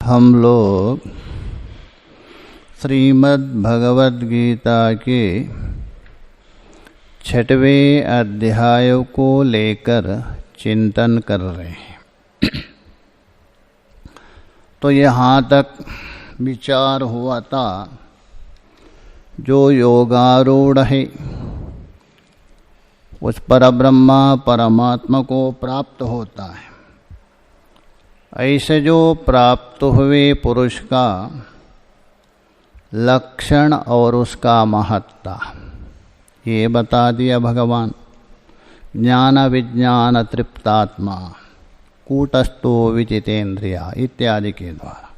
हम लोग श्रीमद् भगवद गीता के 6वें अध्याय को लेकर चिंतन कर रहे हैं। तो यहाँ तक विचार हुआ था, जो योगारूढ़ है उस परब्रह्मा परमात्मा को प्राप्त होता है। ऐसे जो प्राप्त हुए पुरुष का लक्षण और उसका महत्ता ये बता दिया भगवान। ज्ञान विज्ञान तृप्तात्मा कूटस्थो विजितेन्द्रिया इत्यादि के द्वारा,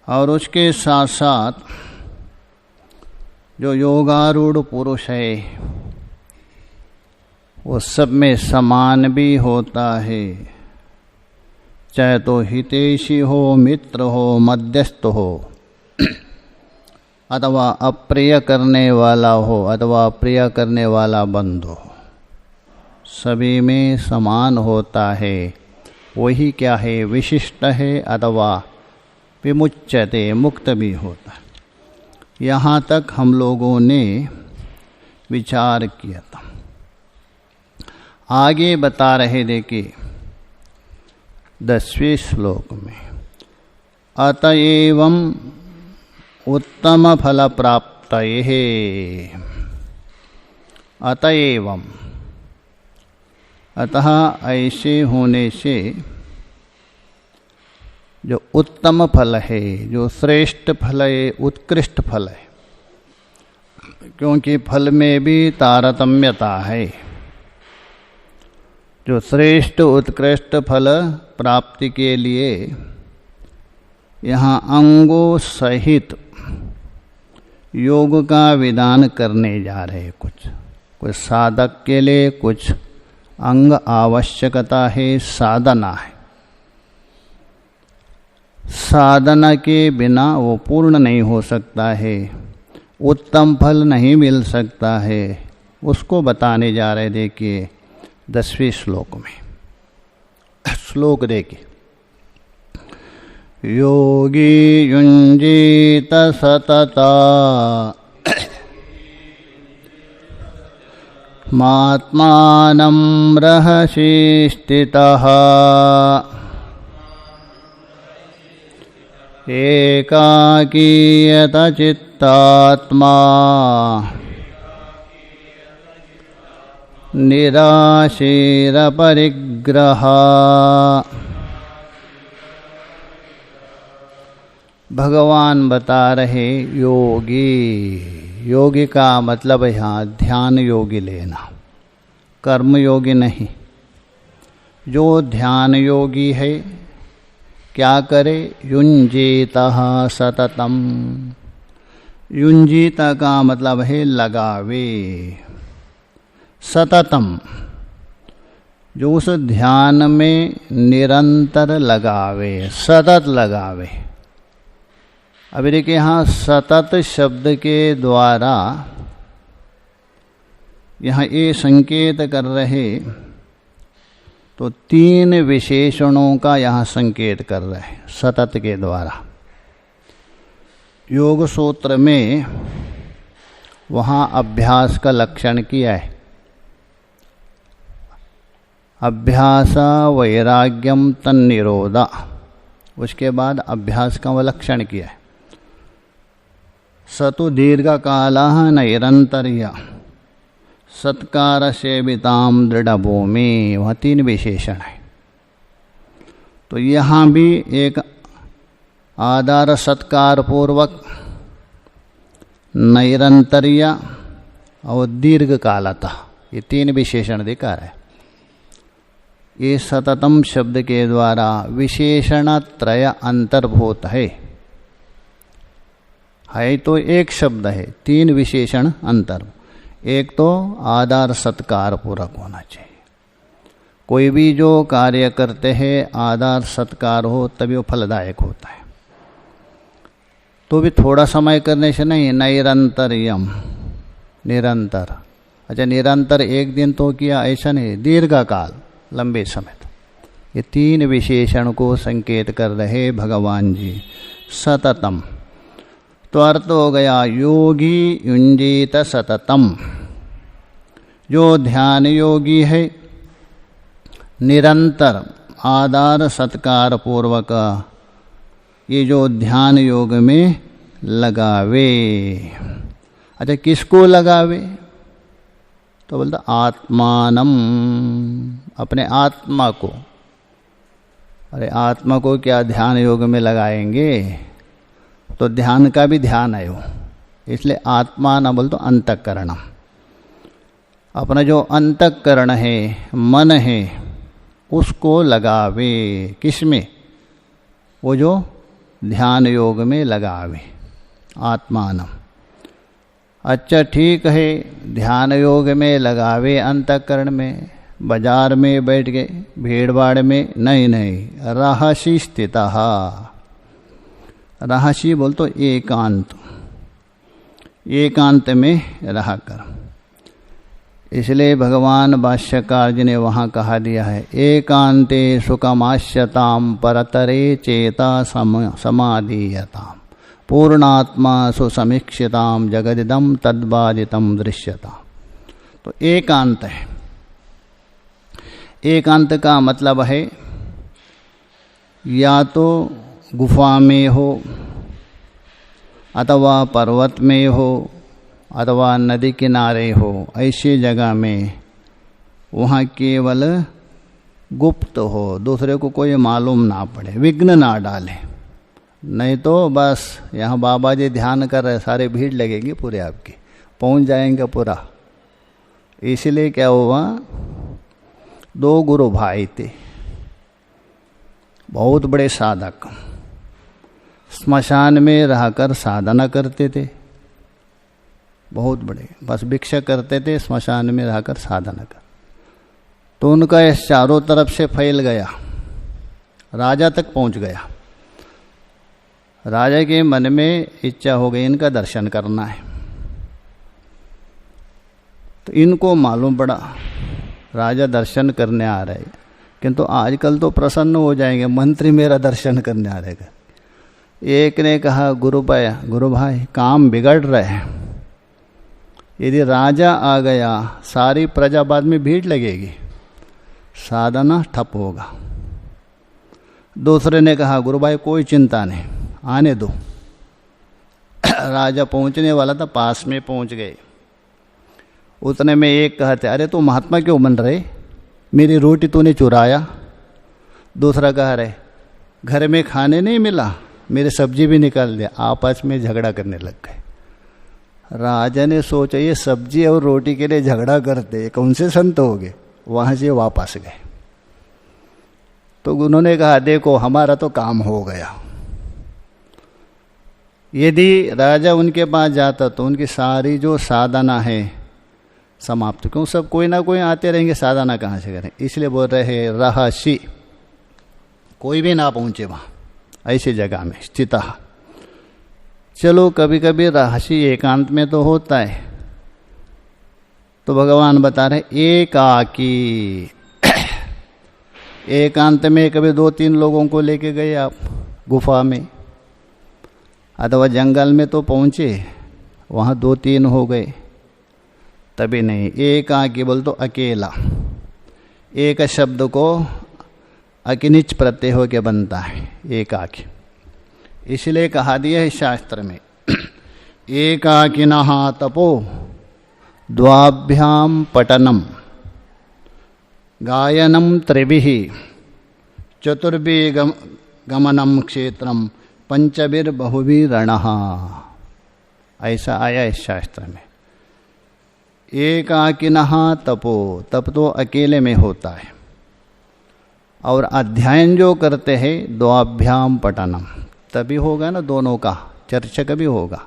और उसके साथ साथ जो योगारूढ़ पुरुष है वो सब में समान भी होता है, चाहे तो हितैषी हो, मित्र हो, मध्यस्थ हो, अथवा अप्रिय करने वाला हो अथवा प्रिय करने वाला बंधु हो, सभी में समान होता है। वही क्या है, विशिष्ट है अथवा विमुच्यते, मुक्त भी होता है। यहाँ तक हम लोगों ने विचार किया था। आगे बता रहे देखिए 10वें श्लोक में, अतएवं उत्तम फल प्राप्तये। अतएवं, अतः ऐसे होने से जो उत्तम फल है, जो श्रेष्ठ फल है, उत्कृष्ट फल है, क्योंकि फल में भी तारतम्यता है। जो श्रेष्ठ उत्कृष्ट फल प्राप्ति के लिए यहाँ अंगों सहित योग का विधान करने जा रहे हैं। कुछ साधक के लिए कुछ अंग आवश्यकता है, साधना है। साधना के बिना वो पूर्ण नहीं हो सकता है, उत्तम फल नहीं मिल सकता है। उसको बताने जा रहे। देखिए 10वें श्लोक में, श्लोक देखिए, योगी युञ्जीत सतता मात्मानं रहसि स्थितः एकाकीयत चित्तात्मा निराशीर परिग्रह। भगवान बता रहे योगी। योगी का मतलब यहाँ ध्यान योगी लेना, कर्म योगी नहीं। जो ध्यान योगी है क्या करे, युञ्जीतः सततम। युञ्जीत का मतलब है लगावे, सततम, जो उस ध्यान में निरंतर लगावे, सतत लगावे। अभी देखिए यहाँ सतत शब्द के द्वारा यहाँ ये संकेत कर रहे, तो 3 विशेषणों का यहाँ संकेत कर रहे सतत के द्वारा। योग सूत्र में वहाँ अभ्यास का लक्षण किया है। अभ्यास वैराग्यम तन्निरोधा, उसके बाद अभ्यास का लक्षण किया है। सतु दीर्घ कालः नैरन्तर्य सत्कार सेविताम दृढ़ भूमि, वह 3 विशेषण है। तो यहाँ भी एक आधार सत्कार पूर्वक, नैरन्तर्य और दीर्घ कालतः, ये 3 विशेषण दिखा रहे। ये सततम शब्द के द्वारा विशेषण त्रय अंतर्भूत है। तो एक शब्द है, 3 विशेषण अंतर। एक तो आधार सत्कार पूरक होना चाहिए। कोई भी जो कार्य करते हैं आधार सत्कार हो तभी वो फलदायक होता है। तो भी थोड़ा समय करने से नहीं, नैरंतर्यम, निरंतर। अच्छा, निरंतर एक दिन तो किया ऐसा नहीं, दीर्घ काल, लंबे समय तक। ये तीन विशेषण को संकेत कर रहे भगवान जी। सततम तो अर्थ हो गया योगी युंजीत सततम, जो ध्यान योगी है निरंतर आदर सत्कार पूर्वक ये जो ध्यान योग में लगावे। अच्छा किसको लगावे? तो बोलता आत्मानम, अपने आत्मा को। अरे आत्मा को क्या ध्यान योग में लगाएंगे? तो ध्यान का भी ध्यान है वो, इसलिए आत्मा न बोल तो अंतःकरण। अपना जो अंतःकरण है, मन है, उसको लगावे। किसमें? वो जो ध्यान योग में लगावे, आत्मान। अच्छा ठीक है, ध्यान योग में लगावे अंतःकरण में, बाजार में बैठ गए, भीड़ भाड़ में नहीं, रहसी स्थितः। रहसी बोल तो एकांत, एकांत में रहा कर। इसलिए भगवान भाष्यकार जी ने वहाँ कहा दिया है, एकांते सुखमाश्यताम परतरे चेता समाधीयताम पूर्णात्मा सुसमीक्षिताम जगदिदम तद्बाधितम दृश्यता। तो एकांत है। एकांत का मतलब है या तो गुफा में हो, अथवा पर्वत में हो, अथवा नदी किनारे हो, ऐसी जगह में वहाँ केवल गुप्त हो, दूसरे को कोई मालूम ना पड़े, विघ्न ना डाले। नहीं तो बस यहाँ बाबा जी ध्यान कर रहे, सारे भीड़ लगेगी पूरे, आपकी पहुँच जाएंगे पूरा। इसलिए क्या हुआ, दो गुरु भाई थे, बहुत बड़े साधक, स्मशान में रहकर साधना करते थे, बहुत बड़े, बस भिक्षा करते थे, स्मशान में रहकर साधना कर। तो उनका यह चारों तरफ से फैल गया, राजा तक पहुंच गया। राजा के मन में इच्छा हो गई इनका दर्शन करना है। तो इनको मालूम पड़ा राजा दर्शन करने आ रहे, किंतु आजकल तो प्रसन्न हो जाएंगे, मंत्री मेरा दर्शन करने आ रहेगा। एक ने कहा गुरु भाई काम बिगड़ रहे हैं, यदि राजा आ गया सारी प्रजा बाद में भीड़ लगेगी, साधना ठप होगा। दूसरे ने कहा गुरु भाई कोई चिंता नहीं, आने दो। राजा पहुंचने वाला था, पास में पहुंच गए। उतने में एक कहते अरे तू महात्मा क्यों बन रहे, मेरी रोटी तूने चुराया। दूसरा कह रहे घर में खाने नहीं मिला, मेरे सब्जी भी निकाल दिया। आपस में झगड़ा करने लग गए। राजा ने सोचा ये सब्जी और रोटी के लिए झगड़ा करते, कौन से संत हो गए। वहाँ से वापस गए। तो उन्होंने कहा देखो हमारा तो काम हो गया। यदि राजा उनके पास जाता तो उनकी सारी जो साधना है समाप्त, क्यों सब कोई ना कोई आते रहेंगे, साधना कहाँ से करें। इसलिए बोल रहे हैं रहसी, कोई भी ना पहुँचे वहाँ ऐसी जगह में स्थित। चलो कभी कभी रहसी एकांत में तो होता है। तो भगवान बता रहे एकाकी, एकांत में कभी 2-3 लोगों को लेके गए आप गुफा में, अथवा जंगल में तो पहुँचे, वहाँ 2-3 हो गए, तभी नहीं। एकाकी बोल तो अकेला, एक शब्द को अकिनिच प्रत्यय हो के बनता है एकाकी। इसलिए कहा दिया है शास्त्र में एकाकिनः तपो द्वाभ्याम पठनम गायनम त्रिभिः चतुर्भिः गमनम क्षेत्रम पंचभिर्बहुभिरणः, ऐसा आया है शास्त्र में। एकाकिनः तपो, तप तो अकेले में होता है, और अध्ययन जो करते हैं द्वाभ्याम पठनम, तभी होगा ना, दोनों का चर्चा कभी होगा।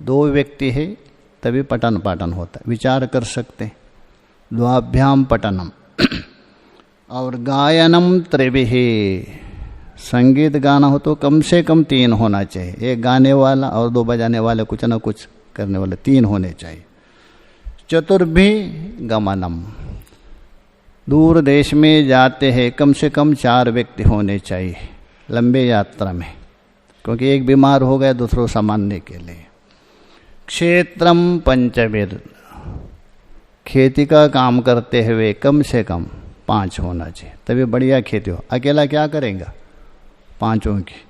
2 व्यक्ति है तभी पठन पाठन होता है, विचार कर सकते। द्वाभ्याम पठनम और गायनम त्रिभिः, संगीत गाना हो तो कम से कम 3 होना चाहिए, एक गाने वाला और 2 बजाने वाले, कुछ ना कुछ करने वाले, 3 होने चाहिए। चतुर्भिः गमनम, दूर देश में जाते हैं कम से कम 4 व्यक्ति होने चाहिए लंबे यात्रा में, क्योंकि एक बीमार हो गया दूसरों संभालने के लिए। क्षेत्रम पंचविद, खेती का काम करते हुए कम से कम 5 होना चाहिए, तभी बढ़िया खेती हो। अकेला क्या करेगा 5 की।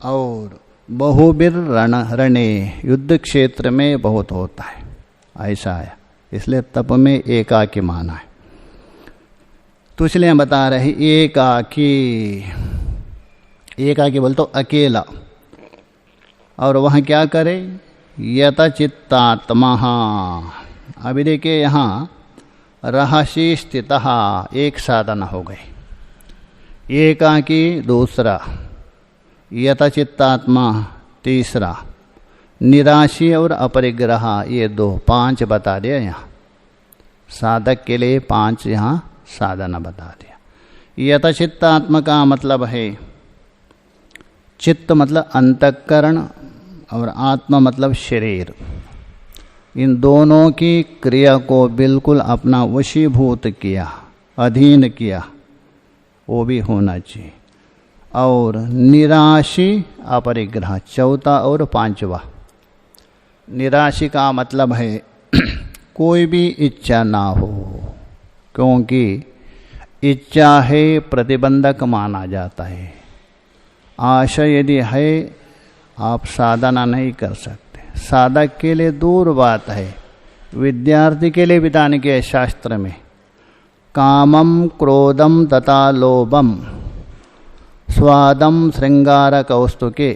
और बहुबीर रणे, युद्ध क्षेत्र में बहुत होता है, ऐसा है, इसलिए तप में एकाकी माना है। तो इसलिए हम बता रहे एकाकी, एकाकी बोल तो अकेला। और वहाँ क्या करे, यतचित्तात्मा। अभी देखिए यहाँ रहसी स्थितः एक साधन हो गई, एकाकी दूसरा, यतचित्तात्मा तीसरा, निराशी और अपरिग्रह ये 2, 5 बता दिया यहाँ साधक के लिए। 5 यहाँ साधना बता दिया। यतचित्तात्मा का मतलब है, चित्त मतलब अंतःकरण और आत्मा मतलब शरीर, इन दोनों की क्रिया को बिल्कुल अपना वशीभूत किया, अधीन किया, वो भी होना चाहिए। और निराशी अपरिग्रह चौथा और 5वां। निराशी का मतलब है कोई भी इच्छा ना हो, क्योंकि इच्छा है प्रतिबंधक माना जाता है। आशा यदि है आप साधना नहीं कर सकते। साधक के लिए दूर बात है, विद्यार्थी के लिए विधान के शास्त्र में कामम क्रोधम तथा लोभम स्वादम श्रृंगार कौस्तुके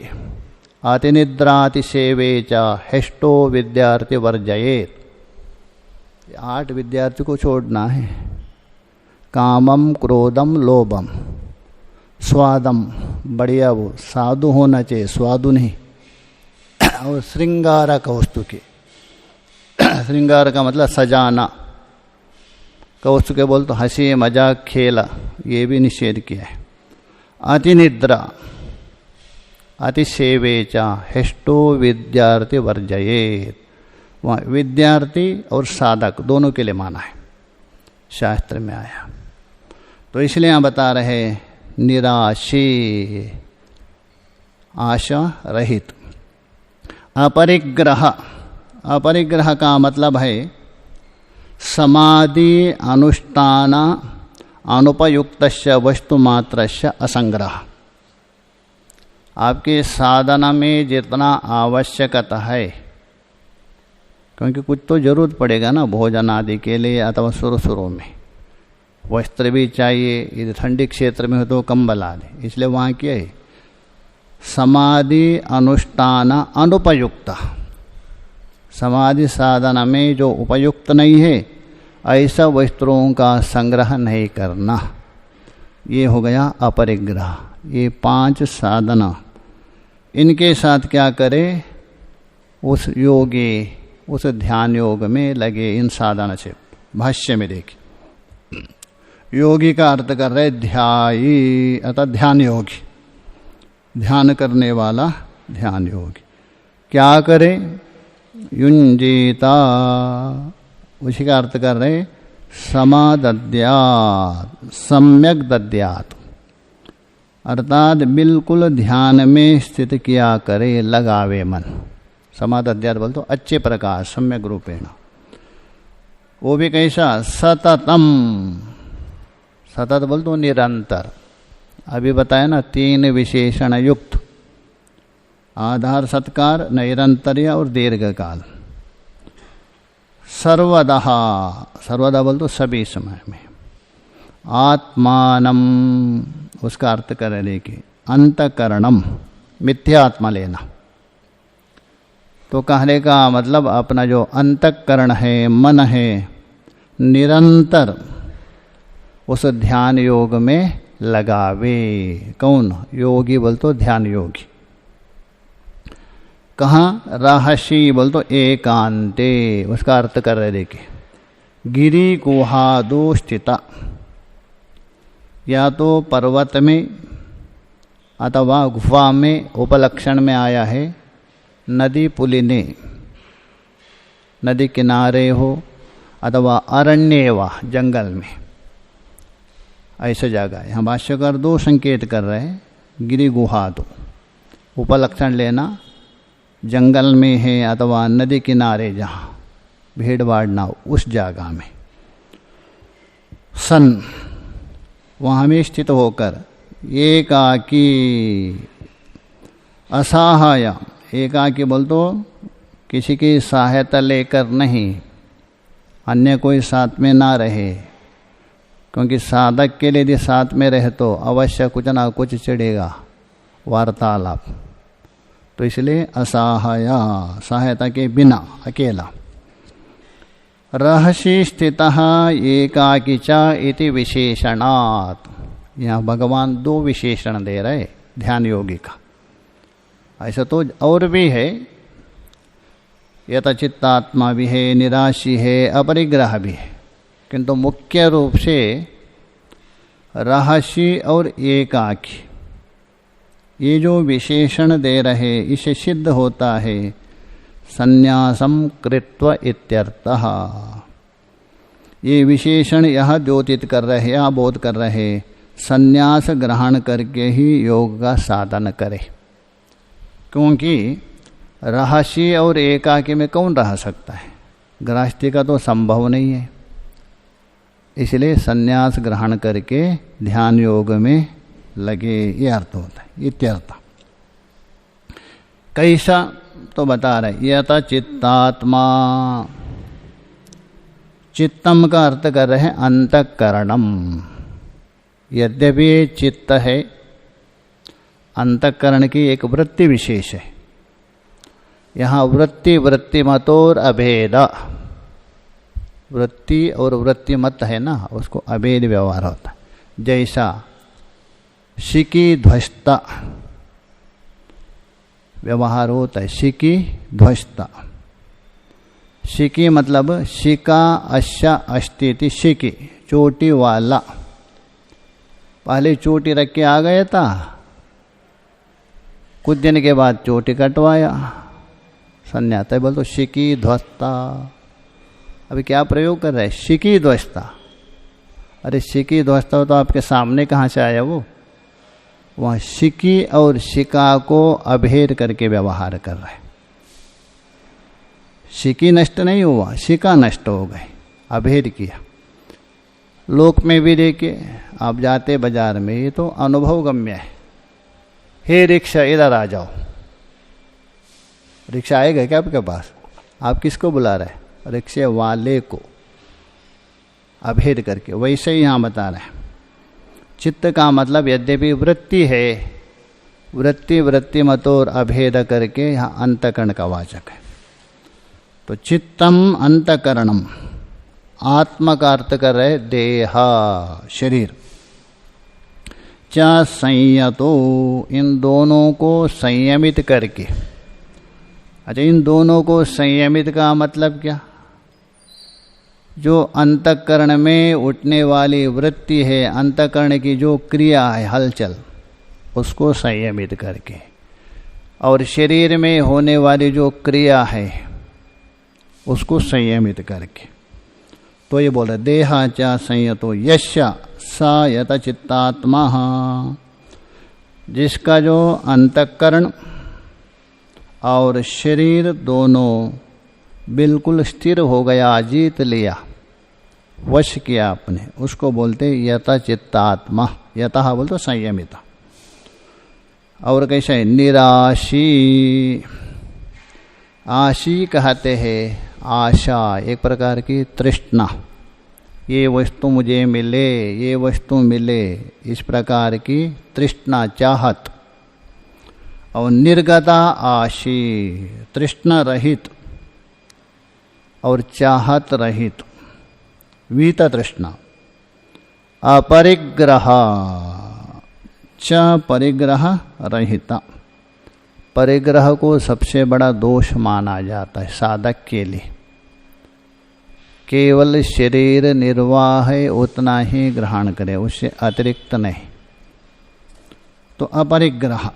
अतिनिद्रातिसेवे च हेष्टो विद्यार्थी वर्जयेत। 8 विद्यार्थी को छोड़ना है। कामम क्रोधम लोभम, स्वादम बढ़िया वो साधु होना चाहिए, स्वादु नहीं, और श्रृंगार कौस्तुके, श्रृंगार का मतलब सजाना, कौस्तुके बोल तो हंसी मजाक खेला, ये भी निषेध किया है। अतिनिद्रा अतिसेवे च हेष्टो विद्यार्थी वर्जयेत, वहाँ विद्यार्थी और साधक दोनों के लिए माना है, शास्त्र में आया। तो इसलिए यहाँ बता रहे निराशी, आशा रहित। अपरिग्रह, अपरिग्रह का मतलब है समाधि अनुष्ठान अनुपयुक्तस्य वस्तुमात्रस्य असंग्रह। आपके साधना में जितना आवश्यकता है, क्योंकि कुछ तो जरूरत पड़ेगा ना भोजन आदि के लिए, अथवा शुरू में वस्त्र भी चाहिए, यदि ठंडी क्षेत्र में हो तो कंबल आदि, इसलिए वहाँ क्या है समाधि अनुष्ठान अनुपयुक्त। समाधि साधना में जो उपयुक्त नहीं है ऐसा वस्त्रों का संग्रह नहीं करना, ये हो गया अपरिग्रह। ये 5 साधना, इनके साथ क्या करे, उस योगी उस ध्यान योग में लगे। इन साधना से भाष्य में देखिए, योगी का अर्थ कर रहे ध्यायी, अतः ध्यान योगी, ध्यान करने वाला ध्यान योगी। क्या करे, युंजीता, उसी का अर्थ कर रहे समादद्यात्, सम्यक दद्यात्, अर्थात बिल्कुल ध्यान में स्थित किया करे, लगावे मन। समादद्यात् बोल तो अच्छे प्रकार, सम्यक रूपेण। वो भी कैसा, सततम, सतत बोल तो निरंतर। अभी बताया ना 3 विशेषण युक्त, आधार सत्कार, निरंतर्य और दीर्घकाल। सर्वदा, सर्वदा बोल तो सभी समय में। आत्मानम, उसका अर्थ करें कि अंतकरणम, मिथ्यात्मा लेना। तो कहने का मतलब अपना जो अंतकरण है, मन है, निरंतर उस ध्यान योग में लगावे। कौन योगी बोल तो ध्यान योगी। कहाँ, रहसी बोल तो एकांते, उसका अर्थ कर रहे देखिए, गिरी गुहादो स्थिता, या तो पर्वत में अथवा गुफा में, उपलक्षण में आया है नदी पुलिने, नदी किनारे हो, अथवा अरण्य व जंगल में, ऐसा जगह है। यहाँ भाष्यकार दो संकेत कर रहे हैं, गिरि गुहा दो उपलक्षण लेना, जंगल में है अथवा नदी किनारे जहाँ भीड़ भाड़ ना हो उस जगह में, सन वहाँ में स्थित होकर, एकाकी असहाय, एकाकी बोल तो किसी की सहायता लेकर नहीं, अन्य कोई साथ में ना रहे, क्योंकि साधक के लिए यदि साथ में रहे तो अवश्य कुछ ना कुछ चिढ़ेगा, वार्तालाप, तो इसलिए असहाय, सहायता के बिना अकेला। रहसि स्थितः एकाकी च इति विशेषणात्, यहाँ भगवान दो विशेषण दे रहे ध्यान योगी का। ऐसा तो और भी है, यतचित्तात्मा भी है, निराशी है, अपरिग्रह भी है, किंतु मुख्य रूप से रहसि और एकाकी ये जो विशेषण दे रहे, इसे सिद्ध होता है संन्यासम कृत्व इत्यर्थः। ये विशेषण यह द्योतित कर रहे, यह बोध कर रहे, संन्यास ग्रहण करके ही योग का साधन करे, क्योंकि रहस्य और एकाकी में कौन रह सकता है, गृहस्थी का तो संभव नहीं है। इसलिए संन्यास ग्रहण करके ध्यान योग में लगे, ये अर्थ होता है, इत्यर्थ। कैसा तो बता रहे, यत चित्तात्मा, चित्तम का अर्थ कर रहे हैं अंतःकरणम। यद्यपि चित्त है, अंतःकरण की एक वृत्ति विशेष है। यहाँ वृत्ति वृत्तिमतोर अभेद, वृत्ति और वृत्तिमत है ना, उसको अभेद व्यवहार होता है। जैसा शिकी ध्वस्त व्यवहार होता है, शिकी ध्वस्त। शिकी मतलब शिका अश्या अस्थिति, शिकी चोटी वाला, पहले चोटी रख के आ गया था, कुछ दिन के बाद चोटी कटवाया, संन्यास है, बोल तो शिकी ध्वस्ता। अभी क्या प्रयोग कर रहे हैं, शिकी ध्वस्ता। अरे शिकी ध्वस्ता तो आपके सामने कहाँ से आया वो, वह शिकी और शिका को अभेद करके व्यवहार कर रहे। शिकी नष्ट नहीं हुआ, शिका नष्ट हो गए, अभेद किया। लोक में भी देखिए, आप जाते बाजार में, ये तो अनुभव गम्य है। हे रिक्शा इधर आ जाओ, रिक्शा आएगा क्या आपके पास, आप किसको बुला रहे हैं, रिक्शे वाले को, अभेद करके। वैसे ही यहाँ बता रहे हैं, चित्त का मतलब यद्यपि वृत्ति है, वृत्ति वृत्तिमतोर अभेद करके यहाँ अंतकरण का वाचक है। तो चित्तम अंतकरणम, आत्मा का अर्थ कर रहे देह शरीर, च संयतो, इन दोनों को संयमित करके। अच्छा, इन दोनों को संयमित का मतलब क्या, जो अंतःकरण में उठने वाली वृत्ति है, अंतःकरण की जो क्रिया है, हलचल, उसको संयमित करके, और शरीर में होने वाली जो क्रिया है उसको संयमित करके। तो ये बोले देहा च संयतो यस्य स यत चित्तात्मा, जिसका जो अंतःकरण और शरीर दोनों बिल्कुल स्थिर हो गया, जीत लिया, वश किया आपने, उसको बोलते यत चित्तात्मा। यतः बोलते संयमित। और कैसे है, निराशी, आशी कहते हैं, आशा एक प्रकार की तृष्णा, ये वस्तु मुझे मिले, ये वस्तु मिले, इस प्रकार की तृष्णा, चाहत। और निर्गता आशी, तृष्णा रहित और चाहत रहित, वीत तृष्णा। अपरिग्रह च परिग्रह रहिता, परिग्रह को सबसे बड़ा दोष माना जाता है साधक के लिए। केवल शरीर निर्वाह है उतना ही ग्रहण करे, उससे अतिरिक्त नहीं। तो अपरिग्रह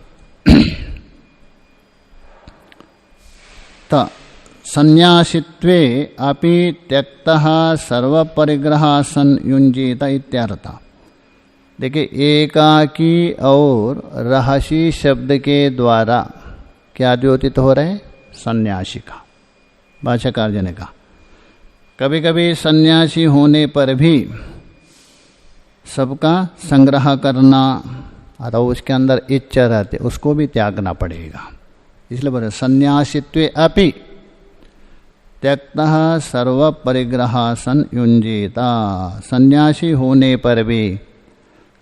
त संन्यासित्वे अपि त्यक्तः सर्वपरिग्रह संयुञ्जीत इत्यर्थ। देखिए, एकाकी और रहसी शब्द के द्वारा क्या द्योतित हो रहे? सन्यासी का। भाष्यकार जी ने कहा कभी कभी सन्यासी होने पर भी सबका संग्रह करना अथवा उसके अंदर इच्छा रहते, उसको भी त्यागना पड़ेगा। इसलिए बोले सन्यासित्वे अपि त्यक्तः सर्व परिग्रह सन युंजीता। सन्यासी होने पर भी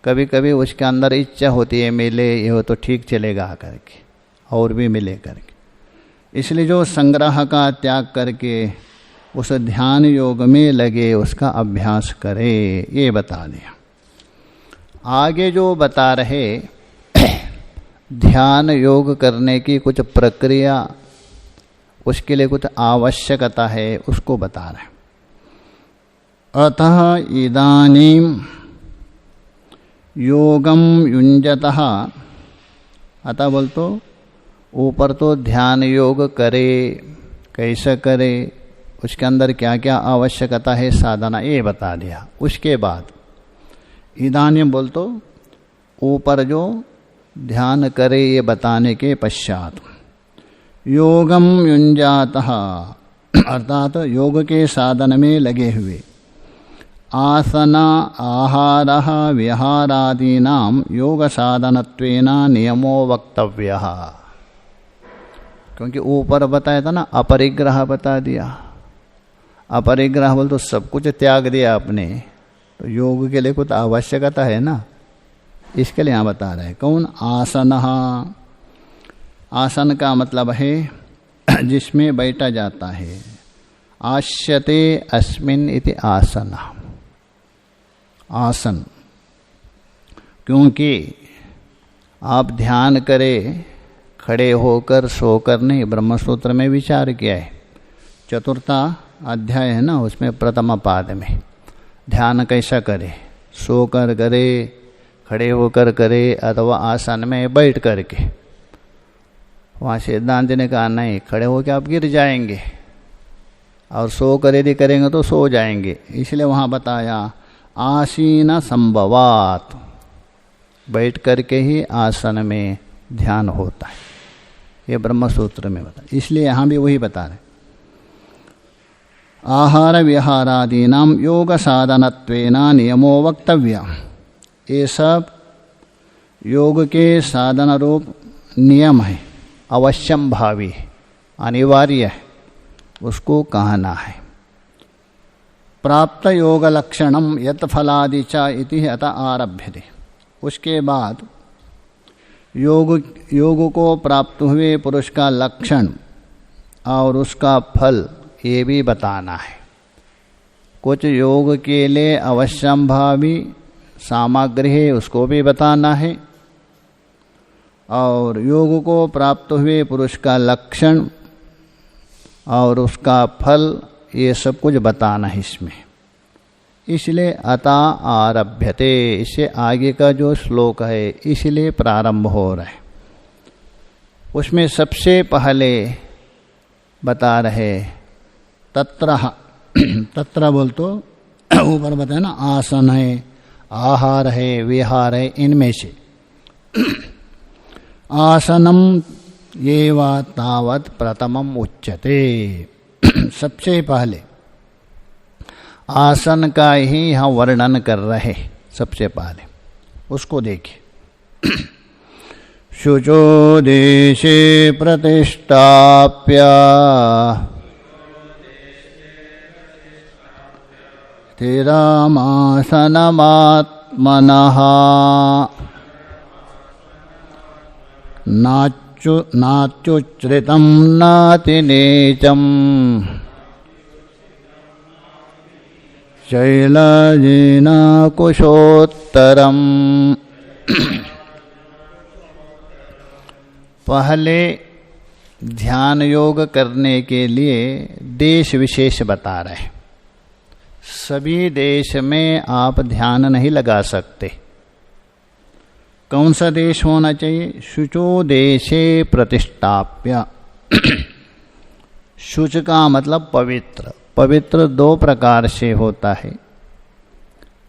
कभी कभी उसके अंदर इच्छा होती है, मिले ये हो तो ठीक चलेगा करके, और भी मिले करके। इसलिए जो संग्रह का त्याग करके उस ध्यान योग में लगे, उसका अभ्यास करे, ये बता दिया। आगे जो बता रहे ध्यान योग करने की कुछ प्रक्रिया, उसके लिए कुछ आवश्यकता है, उसको बता रहे। अतः इदानीं योगम युञ्जतः, अतः बोल तो ऊपर तो ध्यान योग करे, कैसे करे, उसके अंदर क्या क्या आवश्यकता है, साधना, ये बता दिया। उसके बाद इदानीं बोल तो ऊपर जो ध्यान करे ये बताने के पश्चात योगम युञ्जातः, अर्थात योग के साधन में लगे हुए, आसना आहारः विहारादीनां योग साधनत्वेन नियमो वक्तव्यः। क्योंकि ऊपर बताया था ना, अपरिग्रह बता दिया। अपरिग्रह बोल तो सब कुछ त्याग दिया आपने, तो योग के लिए कुछ आवश्यकता है ना, इसके लिए यहाँ बता रहे हैं। कौन? आसन। आसन का मतलब है जिसमें बैठा जाता है। आस्यते अस्मिन् इति आसन। आसन, क्योंकि आप ध्यान करें खड़े होकर सोकर नहीं, ब्रह्मसूत्र में विचार किया है। चतुर्था अध्याय है ना, उसमें प्रथम पाद में ध्यान कैसा करे, सोकर करे, खड़े होकर करे, अथवा आसन में बैठ करके। वहाँ सिद्धांत ने कहा नहीं, खड़े होकर आप गिर जाएंगे, और सो कर यदि करेंगे तो सो जाएंगे। इसलिए वहाँ बताया आसीन संभवात, बैठ करके ही आसन में ध्यान होता है, ये ब्रह्मसूत्र में बता। इसलिए यहाँ भी वही बता रहे। आहार विहारादीनां योग साधनत्वेन नियमो वक्तव्य। ये सब योग के साधन रूप नियम है, अवश्यम भावी, अनिवार्य है, उसको कहना है। प्राप्त योग लक्षणम यत फलादि च इति अत आरभ्यते। उसके बाद योग को प्राप्त हुए पुरुष का लक्षण और उसका फल, ये भी बताना है। कुछ योग के लिए अवश्यंभावी सामग्री है, उसको भी बताना है, और योग को प्राप्त हुए पुरुष का लक्षण और उसका फल, ये सब कुछ बताना है इसमें। इसलिए अता आरभ्यते, इससे आगे का जो श्लोक है इसलिए प्रारंभ हो रहा है। उसमें सबसे पहले बता रहे तत्र। तत्र बोल तो ऊपर बताए ना, आसन है, आहार है, विहार है, इनमें से आसनम ये वा तावत प्रथमम उच्यते। सबसे पहले आसन का ही यहाँ वर्णन कर रहे। सबसे पहले उसको देखिए। शुचो देशे प्रतिष्ठाप्य स्थिरमासनमात्मनः नात्युच्छ्रितं नातिनीचं शैलजेन कुशोत्तरम्। पहले ध्यान योग करने के लिए देश विशेष बता रहे। सभी देश में आप ध्यान नहीं लगा सकते। कौन सा देश होना चाहिए? शुचो देशे प्रतिष्ठाप्य। शुच का मतलब पवित्र। पवित्र दो प्रकार से होता है।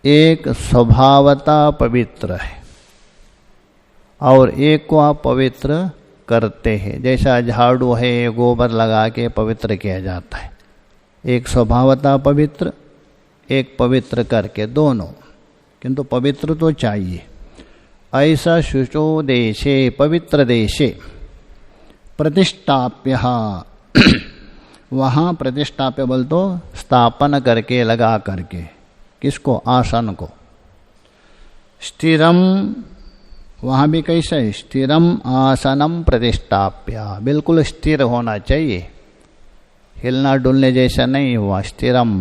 एक स्वभावता पवित्र है और एक को आप पवित्र करते हैं। जैसा झाड़ू है गोबर लगा के पवित्र किया जाता है, एक स्वभावता पवित्र, एक पवित्र करके, दोनों, किंतु पवित्र तो चाहिए। ऐसा शुचो देशे पवित्र देशे प्रतिष्ठाप्य, वहाँ प्रतिष्ठाप्य बोल तो स्थापन करके, लगा करके, किसको? आसन को। स्थिरम, वहाँ भी कैसा है? स्थिरम आसनम प्रतिष्ठाप्य, बिल्कुल स्थिर होना चाहिए, हिलना डुलने जैसा नहीं हुआ। स्थिरम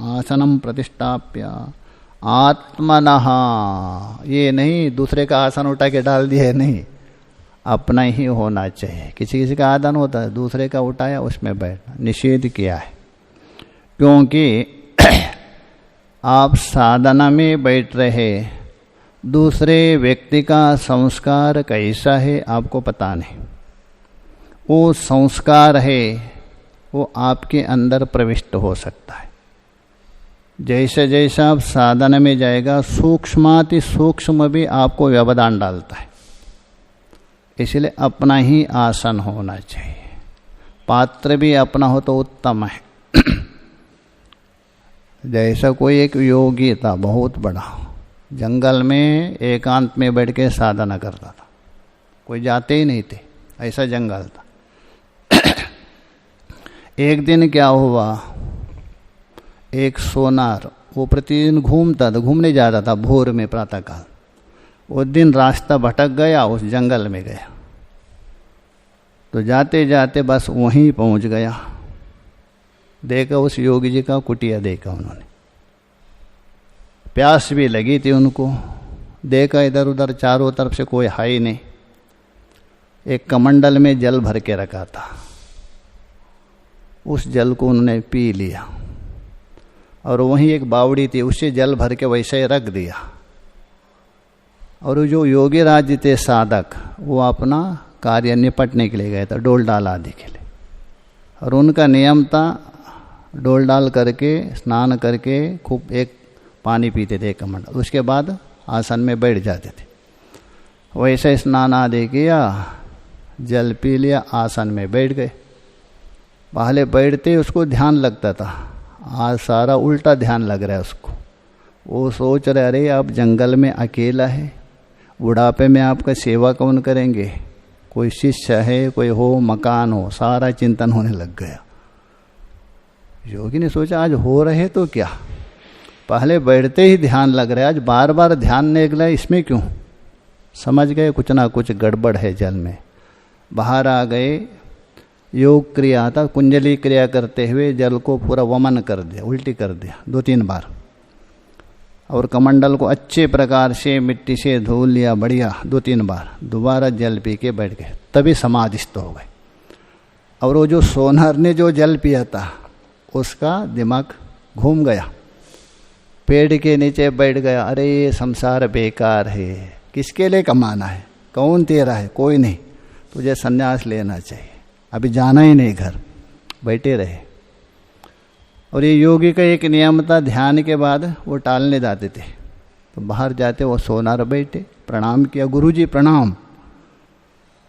आसनम प्रतिष्ठाप्य आत्मनः, ये नहीं दूसरे का आसन उठा के डाल दिया, नहीं, अपना ही होना चाहिए। किसी किसी का आदन होता है, दूसरे का उठाया उसमें बैठना, निषेध किया है। क्योंकि आप साधना में बैठ रहे, दूसरे व्यक्ति का संस्कार कैसा है आपको पता नहीं, वो संस्कार है वो आपके अंदर प्रविष्ट हो सकता है। जैसे जैसा आप साधना में जाएगा, सूक्ष्माति सूक्ष्म भी आपको व्यवधान डालता है। इसलिए अपना ही आसन होना चाहिए, पात्र भी अपना हो तो उत्तम है। जैसा कोई एक योगी था बहुत बड़ा, जंगल में एकांत में बैठ के साधना करता था, कोई जाते ही नहीं थे, ऐसा जंगल था। एक दिन क्या हुआ, एक सोनार, वो प्रतिदिन घूमता था, घूमने जाता था भोर में प्रातःकाल। उस दिन रास्ता भटक गया, उस जंगल में गया, तो जाते जाते बस वहीं पहुंच गया। देखा उस योगी जी का कुटिया, देखा उन्होंने, प्यास भी लगी थी उनको, देखा इधर उधर चारों तरफ से कोई है ही नहीं। एक कमंडल में जल भर के रखा था, उस जल को उन्होंने पी लिया, और वहीं एक बावड़ी थी, उससे जल भर के वैसे ही रख दिया। और जो योगी राज थे साधक, वो अपना कार्य निपटने के लिए गए थे, डोल डाल आदि के लिए। और उनका नियम था डोल डाल करके स्नान करके खूब एक पानी पीते थे कमंडल, उसके बाद आसन में बैठ जाते थे। वैसे स्नान आदि किया, जल पी लिया, आसन में बैठ गए। पहले बैठते उसको ध्यान लगता था, आज सारा उल्टा ध्यान लग रहा है उसको। वो सोच रहे अरे आप जंगल में अकेला है, बुढ़ापे में आपका सेवा कौन करेंगे, कोई शिष्य है, कोई हो, मकान हो, सारा चिंतन होने लग गया। योगी ने सोचा आज हो रहे तो क्या, पहले बैठते ही ध्यान लग रहा है, आज बार बार ध्यान निकला, इसमें क्यों? समझ गए कुछ ना कुछ गड़बड़ है जल में। बाहर आ गए, योग क्रिया था, कुंजली क्रिया करते हुए जल को पूरा वमन कर दिया, उल्टी कर दिया 2-3 बार, और कमंडल को अच्छे प्रकार से मिट्टी से धो लिया बढ़िया 2-3 बार। दोबारा जल पी के बैठ गए, तभी समाधिस्थ हो गए। और वो जो सोनार ने जो जल पिया था उसका दिमाग घूम गया, पेड़ के नीचे बैठ गया, अरे ये संसार बेकार है, किसके लिए कमाना है, कौन तेरा है, कोई नहीं, तुझे संन्यास लेना चाहिए, अभी जाना ही नहीं घर, बैठे रहे। और ये योगी का एक नियम था, ध्यान के बाद वो टालने जाते थे, तो बाहर जाते वो सोनार बैठे, प्रणाम किया, गुरुजी प्रणाम,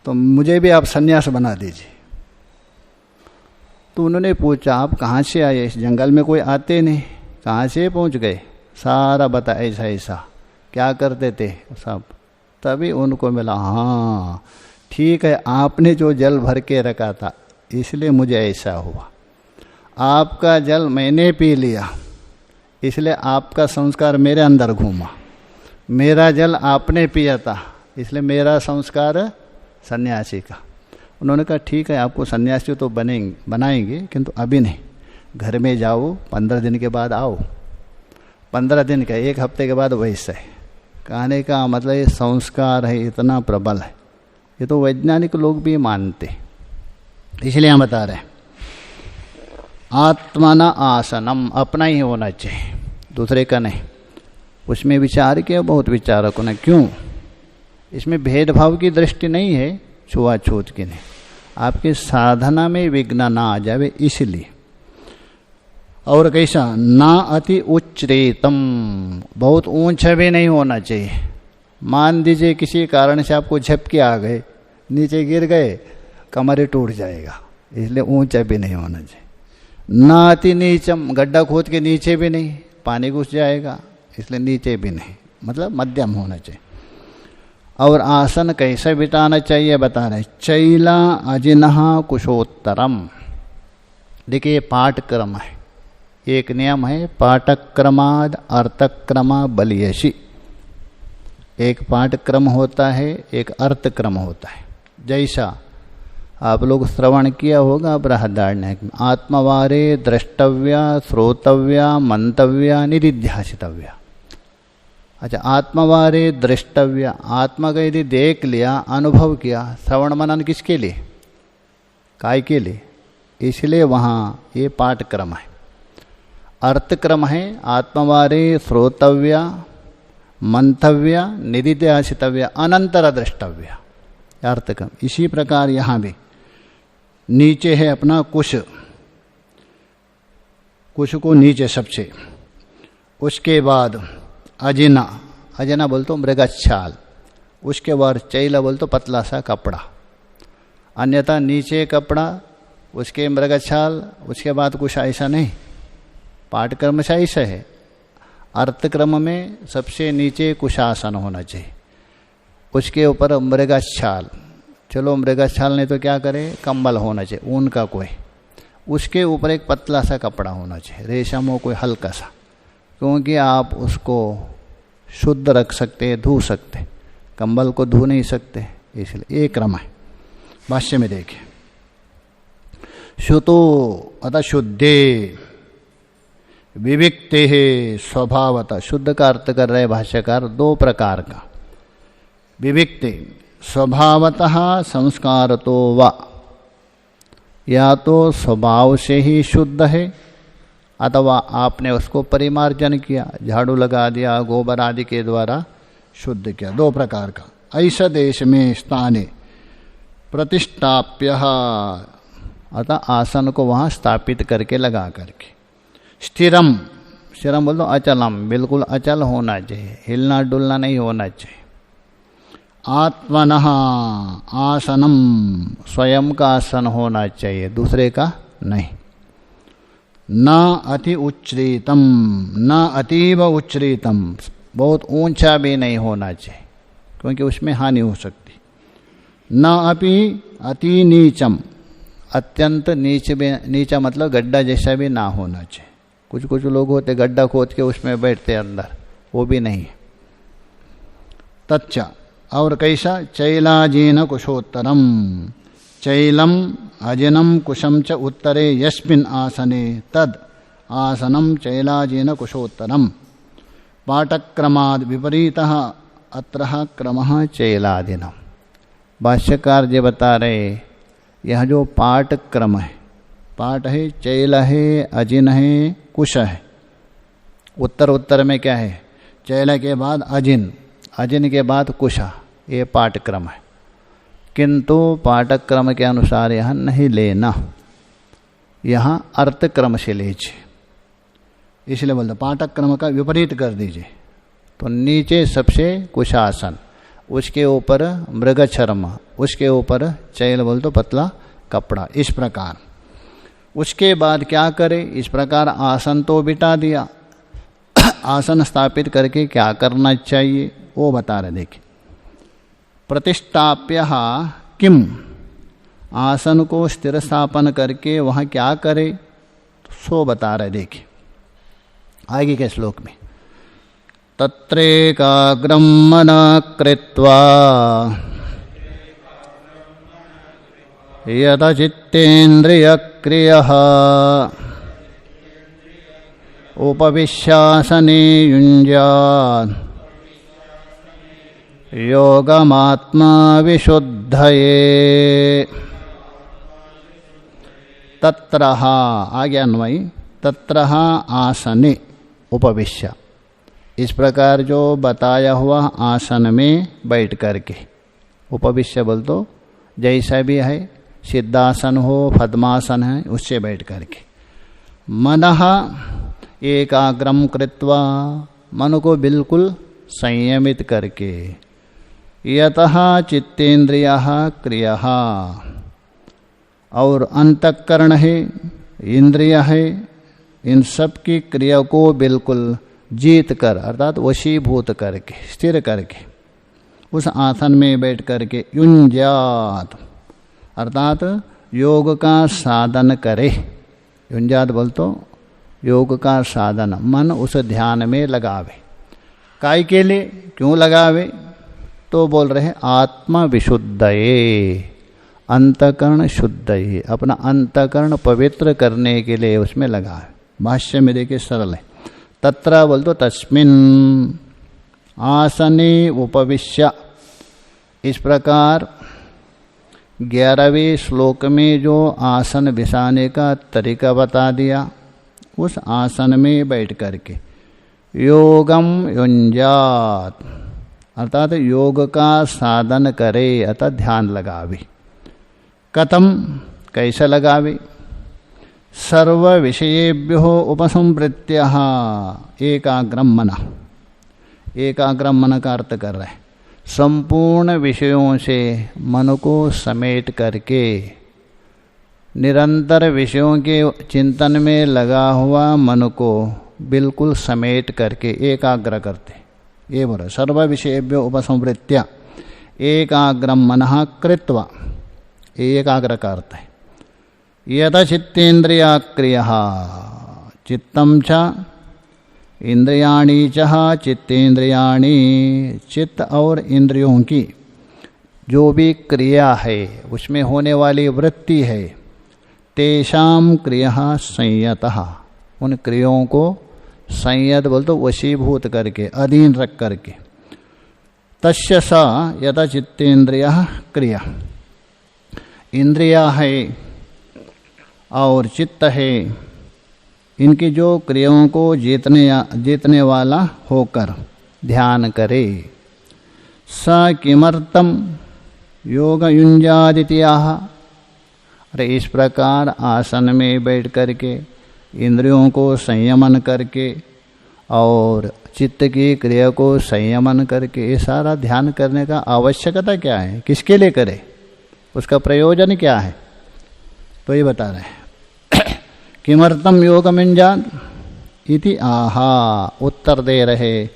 तो मुझे भी आप संन्यास बना दीजिए। तो उन्होंने पूछा आप कहाँ से आए, इस जंगल में कोई आते नहीं, कहाँ से पहुँच गए, सारा बता, ऐसा ऐसा क्या करते थे सब। तभी उनको मिला, हाँ ठीक है, आपने जो जल भर के रखा था इसलिए मुझे ऐसा हुआ, आपका जल मैंने पी लिया इसलिए आपका संस्कार मेरे अंदर घूमा, मेरा जल आपने पिया था इसलिए मेरा संस्कार सन्यासी का। उन्होंने कहा ठीक है, आपको सन्यासी तो बनाएंगे किंतु अभी नहीं, घर में जाओ, 15 दिन के बाद आओ। 15 दिन का, 1 हफ्ते के बाद वैसे है। कहने का मतलब ये संस्कार है इतना प्रबल है, ये तो वैज्ञानिक लोग भी मानते, इसलिए हम बता रहे हैं। आत्मना आसनम, अपना ही होना चाहिए, दूसरे का नहीं। उसमें विचार किया बहुत विचारकों ने, क्यों? इसमें भेदभाव की दृष्टि नहीं है, छुआछूत की नहीं, आपके साधना में विघ्न ना आ जावे इसलिए। और कैसा, ना अति उच्चरेतम, बहुत ऊंचा भी नहीं होना चाहिए। मान दीजिए किसी कारण से आपको झपके आ गए, नीचे गिर गए, कमर ही टूट जाएगा, इसलिए ऊंचा भी नहीं होना चाहिए। ना अति नीचम, गड्ढा खोद के नीचे भी नहीं, पानी घुस जाएगा, इसलिए नीचे भी नहीं, मतलब मध्यम होना चाहिए। और आसन कैसे बिताना चाहिए बता रहे, चैला अजिनहा कुशोत्तरम। देखिए पाठ क्रम है, एक नियम है, पाठक क्रमाद अर्थक्रमा बलियसी। एक पाठ क्रम होता है, एक अर्थ क्रम होता है। जैसा आप लोग श्रवण किया होगा बृहदारण्यक में, आत्मवारे द्रष्टव्या श्रोतव्या मंतव्या निधिध्यासितव्या। अच्छा, आत्मवारे दृष्टव्य, आत्मा का यदि देख लिया, अनुभव किया, श्रवण मनन किसके लिए, काय के लिए, इसलिए वहाँ ये पाठ क्रम है। अर्थ क्रम है, आत्मवारे श्रोतव्य मंतव्य निधिध्यासितव्य अनंतर द्रष्टव्य, अर्थ क्रम। इसी प्रकार यहाँ भी नीचे है अपना कुश, कुश को नीचे सबसे, उसके बाद अजिना, अजिना बोल तो मृगच्छाल, उसके बाद चैला बोल तो पतला सा कपड़ा, अन्यथा नीचे कपड़ा, उसके मृगच्छाल, उसके बाद कुछ ऐसा नहीं। पाठक्रम से ऐसा है, अर्थक्रम में सबसे नीचे कुशासन होना चाहिए, उसके ऊपर मृगच्छाल, चलो मृगच्छाल नहीं तो क्या करे, कंबल होना चाहिए ऊन का कोई, उसके ऊपर एक पतला सा कपड़ा होना चाहिए, रेशम हो कोई हल्का सा, क्योंकि आप उसको शुद्ध रख सकते, धो सकते, कंबल को धो नहीं सकते, इसलिए एक क्रम है। भाष्य में देखिए, शुतो अतः शुद्धे विविक्ते स्वभावतः, शुद्ध का अर्थ कर रहे भाष्यकार दो प्रकार का। विविक्ते स्वभावतः संस्कार तो वा, या तो स्वभाव से ही शुद्ध है, अथवा आपने उसको परिमार्जन किया, झाड़ू लगा दिया, गोबर आदि के द्वारा शुद्ध किया, दो प्रकार का। ऐसा देश में स्थाने प्रतिष्ठाप्य, अतः आसन को वहाँ स्थापित करके लगा करके। स्थिरम, स्थिरम बोल दो अचलम, बिल्कुल अचल होना चाहिए, हिलना डुलना नहीं होना चाहिए। आत्मनः आसनम, स्वयं का आसन होना चाहिए, दूसरे का नहीं। न अति उच्चरीतम, न अतीव उच्चरीतम, बहुत ऊंचा भी नहीं होना चाहिए, क्योंकि उसमें हानि हो सकती। न अपि अति नीचम, अत्यंत नीचा मतलब गड्ढा जैसा भी ना होना चाहिए। कुछ कुछ लोग होते गड्ढा खोद के उसमें बैठते अंदर, वो भी नहीं। तच्च, और कैसा, चैलाजीन कुशोत्तरम, चैलम अजिनम कुशम च उत्तरे यस्मिन् आसने तद आसनम चैलाजीन कुशोत्तरम। पाठक्रमाद विपरीतः अत्र क्रमः चैलादीनम। भाष्यकार जी बता रहे, यह जो पाठ क्रम है, पाठ है, चैल है, अजिन है, कुश है। उत्तर उत्तर में क्या है, चैल के बाद अजिन, अजिन के बाद कुशा, ये पाठक्रम है। किंतु पाठक्रम के अनुसार यहाँ नहीं लेना, यहाँ अर्थक्रम से लीजिए, इसलिए बोलते पाठक्रम का विपरीत कर दीजिए। तो नीचे सबसे कुशासन, उसके ऊपर मृगचर्म, उसके ऊपर चैल बोल तो पतला कपड़ा, इस प्रकार। उसके बाद क्या करे, इस प्रकार आसन तो बिठा दिया, आसन स्थापित करके क्या करना चाहिए वो बता रहे। देखिए, प्रतिष्ठाप्य किम, आसन को स्थिर स्थापन करके वहाँ क्या करे, सो बता रहे। देखिए आगे के श्लोक में, तत्रेकाग्रम मनः कृत्वा यतचित्तेन्द्रियक्रियः उपविश्यासने युञ्जात् योगमात्मा विशुद्धये। तत्रः, आगे अन्वयी, तत्रः आसने उपविश्य, इस प्रकार जो बताया हुआ आसन में बैठ करके, उपविश्य बोल तो जैसा भी है, सिद्धासन हो, पद्मासन है, उससे बैठ करके। मनः एकाग्रम कृत्वा, मन को बिल्कुल संयमित करके, यतः चित्तेन्द्रियः क्रियः, और अंतःकरण है, इंद्रिय है, इन सब की क्रिया को बिल्कुल जीत कर अर्थात वशीभूत करके, स्थिर करके उस आसन में बैठ करके युञ्जात अर्थात योग का साधन करे। युञ्जात बोल तो योग का साधन, मन उस ध्यान में लगावे। काय के लिए, क्यों लगावे? तो बोल रहे आत्मा विशुद्धये, अंतकरण शुद्धये, अपना अंतकरण पवित्र करने के लिए उसमें लगावे। भाष्य में देखिए सरल है, तत्र बोल तो तस्मिन् आसने उपविश्य, इस प्रकार 11वें श्लोक में जो आसन बिछाने का तरीका बता दिया, उस आसन में बैठ करके योगम युञ्जात अर्थात योग का साधन करे, अर्थात ध्यान लगावे। कथम, कैसे लगावे? सर्व विषयेभ्यो उपसंवृत्य एकाग्रम मन, एकाग्रम मन का अर्थ कर रहे हैं संपूर्ण विषयों से मन को समेट करके, निरंतर विषयों के चिंतन में लगा हुआ मन को बिल्कुल समेट करके एकाग्र करते। ये बोलो सर्व विषयेभ्यो उपसंवृत्य एकाग्रम मनः कृत्वा, एकाग्र का अर्थ है यत चित्तेन्द्रिया क्रियः, चित्तम च इंद्रियाणि च चित्तेन्द्रियाणि, चित्त और इंद्रियों की जो भी क्रिया है उसमें होने वाली वृत्ति है, तेषां क्रियः संयतः, उन क्रियों को संयत बोल तो वशीभूत करके, अधीन रख करके। तस्य स यत चित्तेन्द्रियः क्रिया, इंद्रिया है और चित्त है, इनकी जो क्रियाओं को जीतने वाला होकर ध्यान करे। स किमर्थम योग युञ्जादित्याह, अरे इस प्रकार आसन में बैठ करके इंद्रियों को संयमन करके और चित्त की क्रिया को संयमन करके ये सारा ध्यान करने का आवश्यकता क्या है, किसके लिए करे, उसका प्रयोजन क्या है? तो ये बता रहे हैं किमर्थम योगम युञ्जात इति आहा, उत्तर दे रहे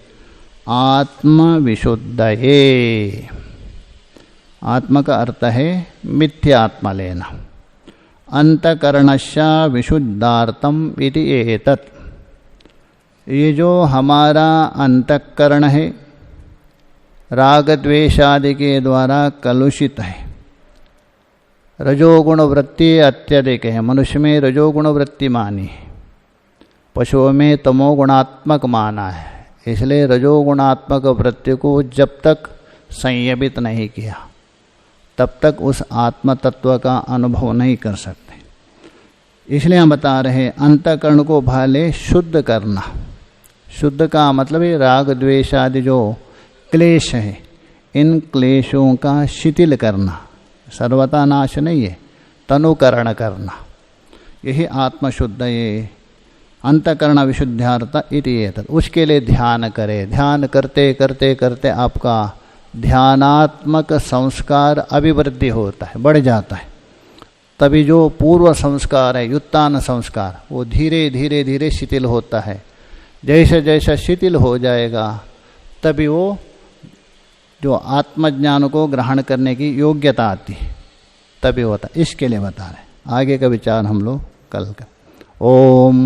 आत्म विशुद्धये। आत्मा का अर्थ है मिथ्यात्मा लेना, अंतकरणस्य विशुद्धार्थम इति एतत्, ये जो हमारा अंतकरण है राग द्वेषादि के द्वारा कलुषित है, रजोगुण वृत्ति अत्यधिक है, मनुष्य में रजोगुण वृत्ति मानी है, पशुओं में तमोगुणात्मक माना है, इसलिए रजोगुणात्मक वृत्ति को जब तक संयमित नहीं किया तब तक उस आत्म तत्व का अनुभव नहीं कर सकते। इसलिए हम बता रहे अंतकरण को भले शुद्ध करना। शुद्ध का मतलब है राग द्वेष आदि जो क्लेश है, इन क्लेशों का शिथिल करना, सर्वथा नाश नहीं है, तनुकरण करना, यही आत्मशुद्ध ये अंतकरण विशुद्धार्थ इति एतत्। उसके लिए ध्यान करे, ध्यान करते करते करते आपका ध्यानात्मक संस्कार अभिवृद्धि होता है, बढ़ जाता है। तभी जो पूर्व संस्कार है, युत्तान संस्कार, वो धीरे धीरे धीरे शिथिल होता है। जैसे जैसे शिथिल हो जाएगा तभी वो जो आत्मज्ञान को ग्रहण करने की योग्यता आती है, तभी होता है। इसके लिए बता रहे, आगे का विचार हम लोग कल का। ओम